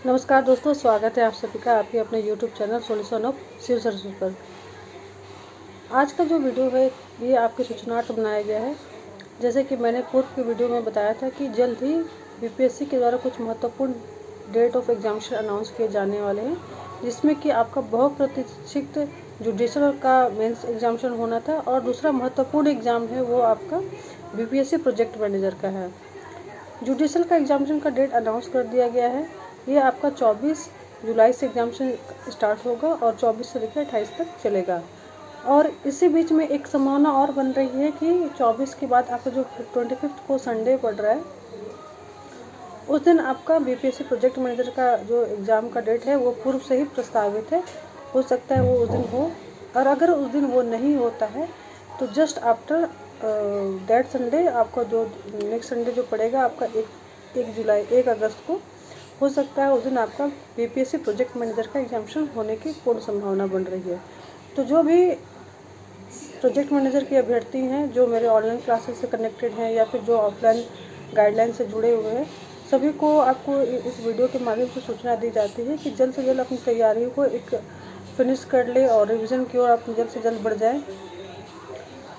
नमस्कार दोस्तों, स्वागत है आप सभी का आपके अपने YouTube channel solution of Shiv Saraswati पर। आज का जो वीडियो है ये आपके सूचनार्थ बनाया गया है। जैसे कि मैंने पूर्व की वीडियो में बताया था कि जल्द ही बीपीएससी के द्वारा कुछ महत्वपूर्ण डेट ऑफ एग्जामिनेशन अनाउंस किए जाने वाले हैं, जिसमें कि आपका बहुप्रतीक्षित जुडिशल का मेंस एग्जामिनेशन होना था और दूसरा महत्वपूर्ण एग्ज़ाम है वो आपका बीपीएससी प्रोजेक्ट मैनेजर का है। जुडिशल का एग्जामिनेशन का डेट अनाउंस कर दिया गया है। ये आपका 24 जुलाई से एग्जामिनेशन स्टार्ट होगा और 24 से लेकर 28 तक चलेगा। और इसी बीच में एक संभावना और बन रही है कि 24 के बाद आपका जो 25 को संडे पड़ रहा है, उस दिन आपका बीपीएससी प्रोजेक्ट मैनेजर का जो एग्ज़ाम का डेट है वो पूर्व से ही प्रस्तावित है। हो सकता है वो उस दिन हो, और अगर उस दिन वो नहीं होता है तो जस्ट आफ्टर दैट संडे आपका जो नेक्स्ट संडे जो पड़ेगा आपका 1 अगस्त को, हो सकता है उस दिन आपका बीपीएससी प्रोजेक्ट मैनेजर का एग्जामिनेशन होने की पूर्ण संभावना बन रही है। तो जो भी प्रोजेक्ट मैनेजर की अभ्यर्थी हैं जो मेरे ऑनलाइन क्लासेस से कनेक्टेड हैं या फिर जो ऑफलाइन गाइडलाइन से जुड़े हुए हैं, सभी को आपको इस वीडियो के माध्यम से सूचना दी जाती है कि जल्द से जल्द अपनी तैयारियों को एक फिनिश कर ले और रिवीजन की ओर आप जल्द से जल्द बढ़ जाएं,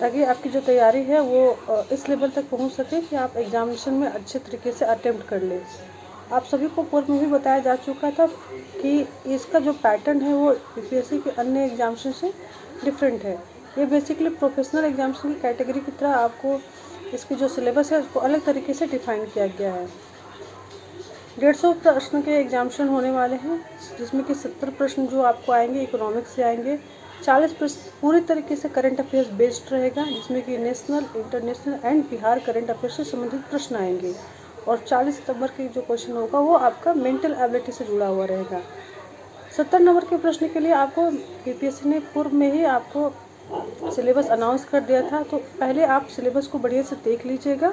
ताकि आपकी जो तैयारी है वो इस लेवल तक पहुंच सके कि आप एग्जामिनेशन में अच्छे तरीके से अटेम्प्ट कर लें। आप सभी को पूर्व में भी बताया जा चुका था कि इसका जो पैटर्न है वो बीपीएससी के अन्य एग्जामिनेशन से डिफरेंट है। ये बेसिकली प्रोफेशनल एग्जामिनेशन की कैटेगरी की तरह आपको इसकी जो सिलेबस है उसको अलग तरीके से डिफाइन किया गया है। 150 प्रश्न के एग्जामिनेशन होने वाले हैं, जिसमें कि 70 प्रश्न जो आपको आएंगे इकोनॉमिक्स से आएंगे, 40 प्रश्न पूरी तरीके से करंट अफेयर्स बेस्ड रहेगा, जिसमें कि national, international and Bihar current affairs से संबंधित प्रश्न आएंगे, और 40 नंबर के जो क्वेश्चन होगा वो आपका मेंटल एबिलिटी से जुड़ा हुआ रहेगा। 70 नंबर के प्रश्न के लिए आपको बीपीएससी ने पूर्व में ही आपको सिलेबस अनाउंस कर दिया था, तो पहले आप सिलेबस को बढ़िया से देख लीजिएगा।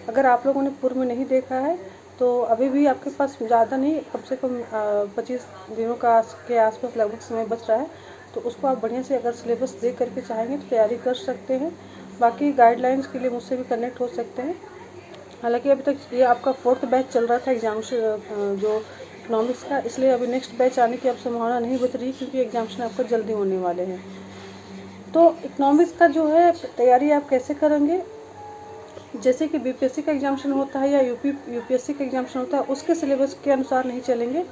अगर आप लोगों ने पूर्व में नहीं देखा है तो अभी भी आपके पास ज़्यादा नहीं, कम से कम 25 दिनों के आसपास लगभग समय बच रहा है, तो उसको आप बढ़िया से अगर सिलेबस देख करके चाहेंगे तो तैयारी कर सकते हैं। बाकी गाइडलाइंस के लिए मुझसे भी कनेक्ट हो सकते हैं। हालांकि अभी तक ये आपका 4th बैच चल रहा था एग्जामिनेशन जो इकोनॉमिक्स का, इसलिए अभी नेक्स्ट बैच आने की अब संभावना नहीं बच रही, क्योंकि एग्जामिनेशन आपका जल्दी होने वाले हैं। तो इकोनॉमिक्स का जो है तैयारी आप कैसे करेंगे, जैसे कि बीपीएससी का एग्जामिनेशन होता है या यूपीएससी का एग्जामिनेशन होता है, उसके सिलेबस के अनुसार नहीं चलेंगे।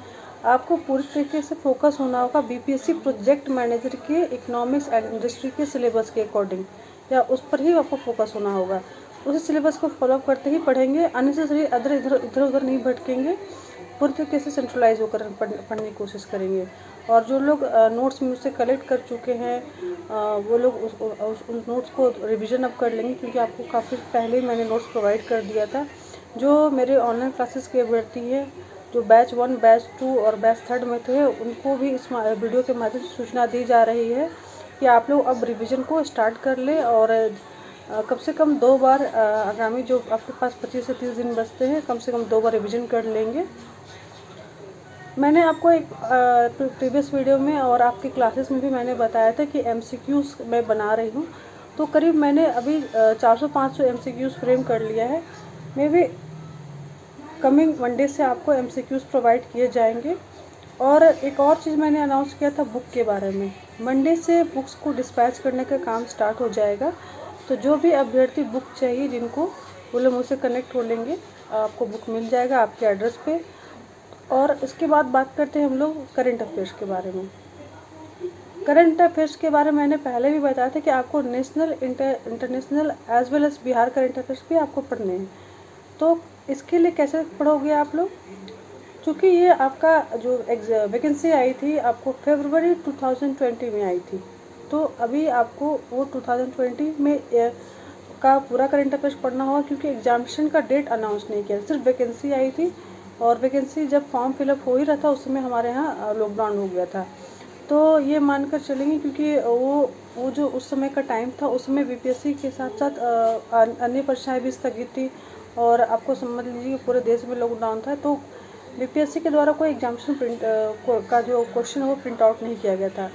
आपको पूरी तरीके से फोकस होना होगा बीपीएससी प्रोजेक्ट मैनेजर के इकोनॉमिक्स एंड इंडस्ट्री के सिलेबस के अकॉर्डिंग, या उस पर ही आपको फोकस होना होगा। उसी सिलेबस को फॉलोअप करते ही पढ़ेंगे, अननेसेसरी इधर उधर नहीं भटकेंगे, पूरी तरीके से सेंट्रलाइज होकर पढ़ने की कोशिश करेंगे। और जो लोग नोट्स मुझसे कलेक्ट कर चुके हैं वो लोग उन नोट्स को रिवीजन अब कर लेंगे, क्योंकि आपको काफ़ी पहले ही मैंने नोट्स प्रोवाइड कर दिया था। जो मेरे ऑनलाइन क्लासेस के अभ्यर्थी हैं जो बैच 1, बैच 2 और बैच 3 में थे, उनको भी इस वीडियो के माध्यम से सूचना दी जा रही है कि आप लोग अब रिवीजन को स्टार्ट कर ले, और कम से कम 2 बार आगामी जो आपके पास 25 से 30 दिन बचते हैं, कम से कम 2 बार रिवीजन कर लेंगे। मैंने आपको एक प्रीवियस वीडियो में और आपकी क्लासेस में भी मैंने बताया था कि एमसीक्यूज़ मैं बना रही हूँ, तो करीब मैंने अभी 400-500 एमसीक्यूज़ फ्रेम कर लिया है। मे भी कमिंग मंडे से आपको एमसीक्यूज़ प्रोवाइड किए जाएंगे। और एक और चीज़ मैंने अनाउंस किया था बुक के बारे में, मंडे से बुक्स को डिस्पैच करने का काम स्टार्ट हो जाएगा। तो जो भी अभ्यर्थी बुक चाहिए जिनको, वो लोग मुझसे कनेक्ट हो लेंगे, आपको बुक मिल जाएगा आपके एड्रेस पे। और इसके बाद बात करते हैं हम लोग करंट अफेयर्स के बारे में। करंट अफेयर्स के बारे में मैंने पहले भी बताया था कि आपको national, international as well as Bihar current affairs भी आपको पढ़ने हैं। तो इसके लिए कैसे पढ़ोगे आप लोग, क्योंकि ये आपका जो वैकेंसी आई थी आपको फरवरी 2020 में आई थी, तो अभी आपको वो 2020 में का पूरा करंट अफेयर्स पढ़ना होगा, क्योंकि एग्जामिनेशन का डेट अनाउंस नहीं किया, सिर्फ वैकेंसी आई थी। और वैकेंसी जब फॉर्म फिलअप हो ही रहा था उस समय हमारे यहाँ लॉकडाउन हो गया था। तो ये मानकर चलेंगे, क्योंकि वो जो उस समय का टाइम था, उस समय बीपीएससी के साथ साथ अन्य परीक्षाएं भी स्थगित थी, और आपको समझ लीजिए पूरे देश में लॉकडाउन था। तो बीपीएससी के द्वारा कोई एग्जामिनेशन का जो क्वेश्चन है वो प्रिंट आउट नहीं किया गया था।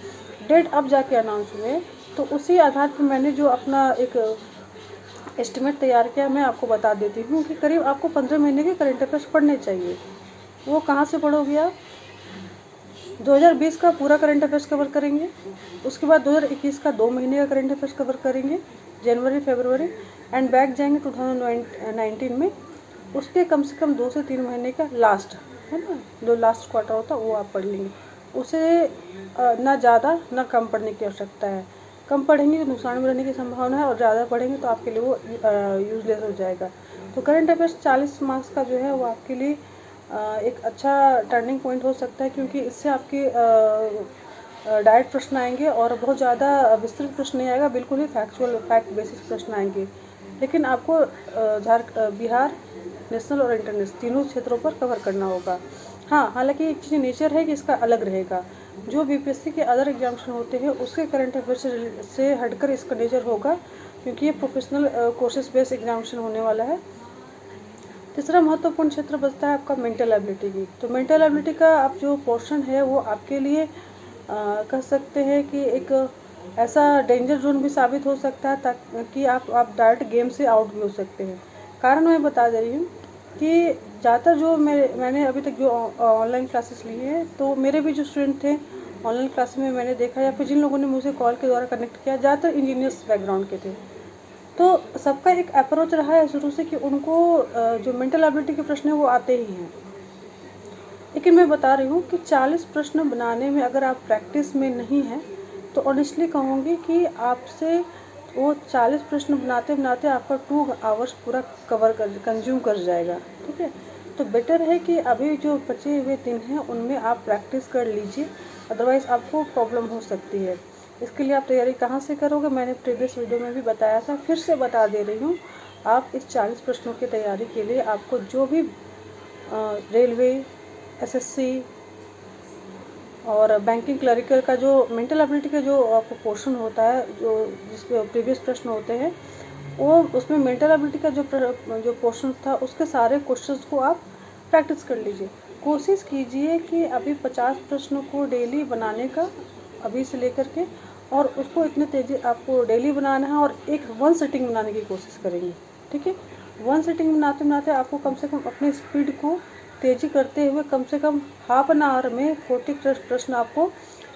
डेट अब जाके अनाउंस हुए, तो उसी आधार पर मैंने जो अपना एक एस्टिमेट तैयार किया मैं आपको बता देती हूँ कि करीब आपको 15 महीने के करंट अफेयर्स पढ़ने चाहिए। वो कहाँ से पढ़ोगे आप? 2020 का पूरा करंट अफेयर्स कवर करेंगे, उसके बाद 2021 का 2 महीने का करंट अफेयर्स कवर करेंगे, जनवरी फरवरी, एंड बैक जाएंगे 2019 में, उसके कम से कम 2 से 3 महीने का लास्ट है ना, जो लास्ट क्वार्टर होता है वो आप पढ़ लेंगे। उसे ना ज़्यादा ना कम पढ़ने की आवश्यकता है। कम पढ़ेंगे तो नुकसान में रहने की संभावना है, और ज़्यादा पढ़ेंगे तो आपके लिए वो यूजलेस हो जाएगा। तो करंट अफेयर्स 40 मार्क्स का जो है वो आपके लिए एक अच्छा टर्निंग पॉइंट हो सकता है, क्योंकि इससे आपके डायरेक्ट प्रश्न आएंगे और बहुत ज़्यादा विस्तृत प्रश्न नहीं आएगा, बिल्कुल ही फैक्ट बेसिस प्रश्न आएंगे। लेकिन आपको बिहार, नेशनल और इंटरनेशनल तीनों क्षेत्रों पर कवर करना होगा। हाँ, हालांकि एक चीज़ नेचर है कि इसका अलग रहेगा। जो बीपीएससी के अदर एग्जामिनेशन होते हैं उसके करंट अफेयर से हटकर इसका नेचर होगा, क्योंकि ये प्रोफेशनल कोर्सेज बेस्ड एग्जामिनेशन होने वाला है। तीसरा महत्वपूर्ण क्षेत्र बचता है आपका मेंटल एबिलिटी की। तो मेंटल एबिलिटी का आप जो पोर्शन है वो आपके लिए कह सकते हैं कि एक ऐसा डेंजर जोन भी साबित हो सकता है, ताकि आप डायरेक्ट गेम से आउट भी हो सकते हैं। कारण मैं बता दे रही हूँ कि ज़्यादातर जो मैंने अभी तक जो ऑनलाइन क्लासेस लिए हैं, तो मेरे भी जो स्टूडेंट थे ऑनलाइन क्लास में मैंने देखा, या फिर जिन लोगों ने मुझे कॉल के द्वारा कनेक्ट किया, ज़्यादातर इंजीनियर्स बैकग्राउंड के थे। तो सबका एक अप्रोच रहा है शुरू से कि उनको जो मेंटल एबिलिटी के प्रश्न है वो आते ही हैं। लेकिन मैं बता रही हूँ कि 40 प्रश्न बनाने में अगर आप प्रैक्टिस में नहीं हैं, तो ऑनेस्टली कहूँगी कि आपसे वो 40 प्रश्न बनाते बनाते आपका 2 आवर्स पूरा कंज्यूम कर जाएगा। ठीक है, तो बेटर है कि अभी जो बचे हुए दिन हैं उनमें आप प्रैक्टिस कर लीजिए, अदरवाइज़ आपको प्रॉब्लम हो सकती है। इसके लिए आप तैयारी कहाँ से करोगे, मैंने प्रीवियस वीडियो में भी बताया था, फिर से बता दे रही हूँ। आप इस 40 प्रश्नों की तैयारी के लिए आपको जो भी रेलवे, एसएससी और बैंकिंग क्लरिकल का जो मेंटल एबिलिटी का जो आपको पोर्शन होता है, जो जिसके प्रीवियस प्रश्न होते हैं, वो उसमें मेंटल एबिलिटी का जो पोर्शन था उसके सारे क्वेश्चंस को आप प्रैक्टिस कर लीजिए। कोशिश कीजिए कि अभी 50 प्रश्नों को डेली बनाने का, अभी से लेकर के, और उसको इतने तेज़ी आपको डेली बनाना है, और एक 1 सिटिंग बनाने की कोशिश करेंगे। ठीक है, 1 सिटिंग बनाते बनाते आपको कम से कम अपनी स्पीड को तेज़ी करते हुए कम से कम हाफ एन आवर में 40 प्रश्न आपको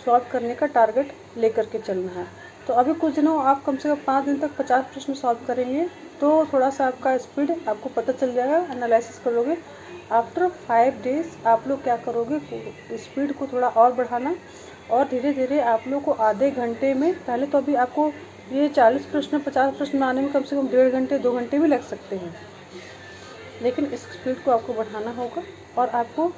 सॉल्व करने का टारगेट लेकर के चलना है। तो अभी कुछ दिनों आप कम से कम 5 दिन तक 50 प्रश्न सॉल्व करेंगे, तो थोड़ा सा आपका स्पीड आपको पता चल जाएगा, एनालिसिस करोगे। आफ्टर 5 डेज आप लोग क्या करोगे, स्पीड को थोड़ा और बढ़ाना, और धीरे धीरे आप लोग को आधे घंटे में, पहले तो अभी आपको ये 40 प्रश्न 50 प्रश्न बनाने में कम से कम 1.5 घंटे 2 घंटे भी लग सकते हैं, लेकिन इस स्पीड को आपको बढ़ाना होगा। और आपको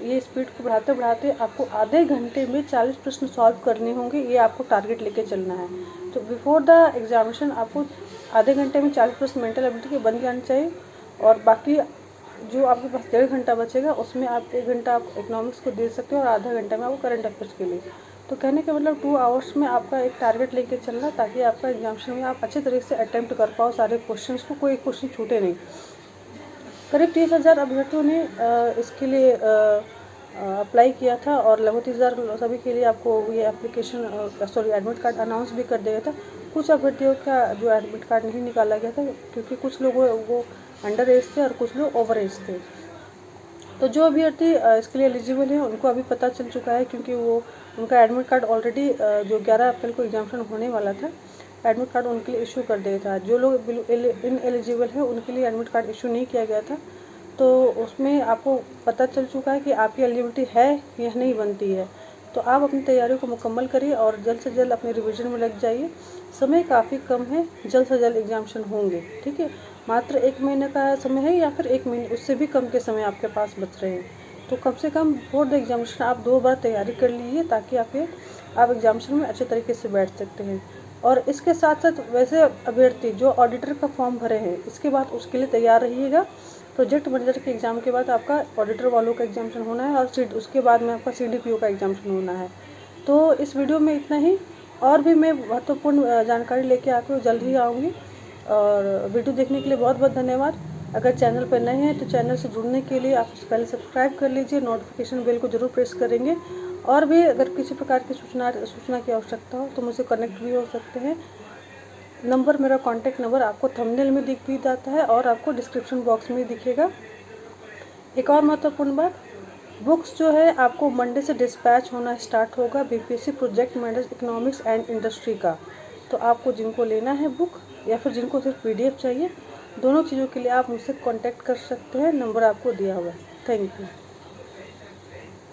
ये स्पीड को बढ़ाते बढ़ाते आपको आधे घंटे में 40 प्रश्न सॉल्व करने होंगे, ये आपको टारगेट लेके चलना है। तो बिफोर द एग्जामिनेशन आपको आधे घंटे में 40 प्रश्न मेंटल एबिलिटी के बन जाने चाहिए, और बाकी जो आपके पास 1.5 घंटा बचेगा उसमें आप 1 घंटा आप इकोनॉमिक्स को दे सकते हो, और आधा घंटा में आपको करंट अफेयर्स के लिए। तो कहने का मतलब 2 आवर्स में आपका एक टारगेट लेके चलना, ताकि आपका एग्जामिनेशन में आप अच्छे तरीके से अटैम्प्ट कर पाओ सारे क्वेश्चन को, कोई क्वेश्चन छूटे नहीं। करीब 30,000 अभ्यर्थियों ने इसके लिए अप्लाई किया था, और लगभग 30,000 सभी के लिए आपको ये एप्लीकेशन एडमिट कार्ड अनाउंस भी कर दिया था। कुछ अभ्यर्थियों का जो एडमिट कार्ड नहीं निकाला गया था, क्योंकि कुछ लोग वो अंडर एज थे और कुछ लोग ओवर एज थे। तो जो अभ्यर्थी इसके लिए एलिजिबल है उनको अभी पता चल चुका है, क्योंकि वो उनका एडमिट कार्ड ऑलरेडी जो 11 अप्रैल को एग्जामिनेशन होने वाला था, एडमिट कार्ड उनके लिए इशू कर दिया था। जो लोग इनएलिजिबल है उनके लिए एडमिट कार्ड इशू नहीं किया गया था, तो उसमें आपको पता चल चुका है कि आपकी एलिजिबिलिटी है या नहीं बनती है। तो आप अपनी तैयारी को मुकम्मल करिए और जल्द से जल्द अपने रिवीजन में लग जाइए। समय काफ़ी कम है, जल्द से जल्द एग्जामिनेशन होंगे। ठीक है, मात्र 1 महीने का समय है, या फिर 1 महीने उससे भी कम के समय आपके पास बच रहे हैं। तो कम से कम बिफोर द एग्जामिनेशन आप 2 बार तैयारी कर लीजिए, ताकि आप एग्जामिनेशन में अच्छे तरीके से बैठ सकते हैं। और इसके साथ साथ वैसे अभ्यर्थी जो ऑडिटर का फॉर्म भरे हैं, इसके बाद उसके लिए तैयार रहिएगा। प्रोजेक्ट मैनेजर के एग्ज़ाम के बाद आपका ऑडिटर वालों का एग्जामिनेशन होना है, और उसके बाद में आपका CDPO का एग्जामिनेशन होना है। तो इस वीडियो में इतना ही, और भी मैं महत्वपूर्ण जानकारी लेके आती हूँ, जल्द ही आऊँगी। और वीडियो देखने के लिए बहुत बहुत धन्यवाद। अगर चैनल पर नए हैं तो चैनल से जुड़ने के लिए आप पहले सब्सक्राइब कर लीजिए, नोटिफिकेशन बेल को ज़रूर प्रेस करेंगे। और भी अगर किसी प्रकार की सूचना की आवश्यकता हो तो मुझसे कनेक्ट भी हो सकते हैं। नंबर, मेरा कॉन्टैक्ट नंबर आपको थंबनेल में दिख भी जाता है, और आपको डिस्क्रिप्शन बॉक्स में दिखेगा। एक और महत्वपूर्ण बात, बुक्स जो है आपको मंडे से डिस्पैच होना स्टार्ट होगा, BPSC project manager economics and industry का। तो आपको जिनको लेना है बुक या फिर जिनको सिर्फ पीडीएफ चाहिए, दोनों चीज़ों के लिए आप मुझसे कांटेक्ट कर सकते हैं। नंबर आपको दिया हुआ है। Thank you.